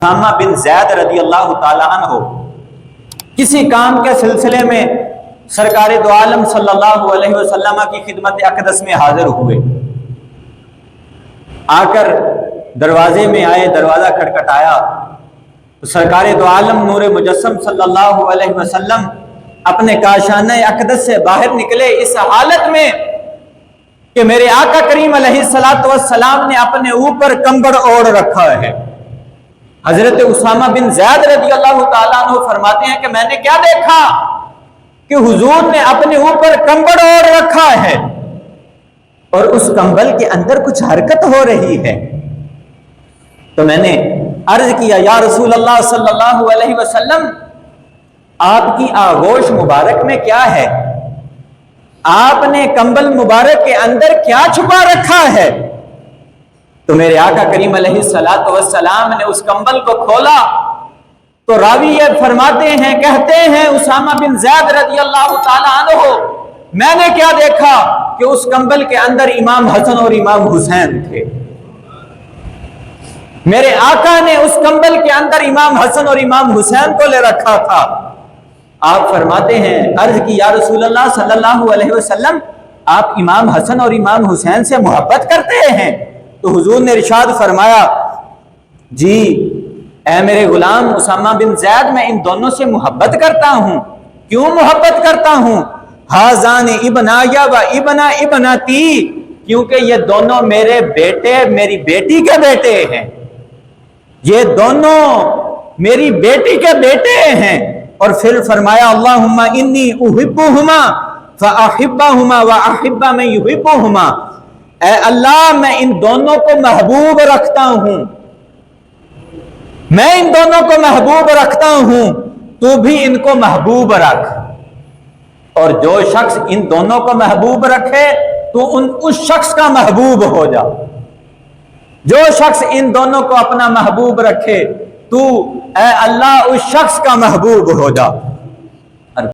اسامہ بن زید رضی اللہ تعالیٰ عنہ کسی کام کے سلسلے میں سرکار دو عالم صلی اللہ علیہ وسلم کی خدمت اقدس میں حاضر ہوئے. آ کر دروازے میں آئے، دروازہ کھٹکھٹایا تو سرکار دو عالم نور مجسم صلی اللہ علیہ وسلم اپنے کاشانہ اقدس سے باہر نکلے اس حالت میں کہ میرے آقا کریم علیہ السلام نے اپنے اوپر کمبڑ اوڑھ رکھا ہے. حضرت اسامہ بن زید رضی اللہ تعالیٰ عنہ فرماتے ہیں کہ میں نے کیا دیکھا کہ حضور نے اپنے اوپر کمبڑ اوڑھ رکھا ہے اور اس کمبل کے اندر کچھ حرکت ہو رہی ہے. تو میں نے عرض کیا یا رسول اللہ صلی اللہ علیہ وسلم، آپ کی آغوش مبارک میں کیا ہے؟ آپ نے کمبل مبارک کے اندر کیا چھپا رکھا ہے؟ تو میرے آقا کریم علیہ السلام نے اس کمبل کو کھولا تو راوی یہ فرماتے ہیں، کہتے ہیں اسامہ بن زید رضی اللہ تعالیٰ عنہ، میں نے کیا دیکھا کہ اس کمبل کے اندر امام حسن اور امام حسین تھے. میرے آقا نے اس کمبل کے اندر امام حسن اور امام حسین کو لے رکھا تھا. آپ فرماتے ہیں، عرض کی یا رسول اللہ صلی اللہ علیہ وسلم، آپ امام حسن اور امام حسین سے محبت کرتے ہیں؟ تو حضور نے ارشاد فرمایا، جی اے میرے غلام اسامہ بن زید، میں ان دونوں سے محبت کرتا ہوں. کیوں محبت کرتا ہوں؟ ہازان ابنایا و ابنا ابنتی، کیونکہ یہ دونوں میرے بیٹے میری بیٹی کے بیٹے ہیں. یہ دونوں میری بیٹی کے بیٹے ہیں. اور پھر فرمایا اللہم انی احبہما فاحبہما واحب من یحبہما، اے اللہ میں ان دونوں کو محبوب رکھتا ہوں، میں ان دونوں کو محبوب رکھتا ہوں، تو بھی ان کو محبوب رکھ. اور جو شخص ان دونوں کو محبوب رکھے تو اس شخص کا محبوب ہو جا. جو شخص ان دونوں کو اپنا محبوب رکھے تو اے اللہ اس شخص کا محبوب ہو جا.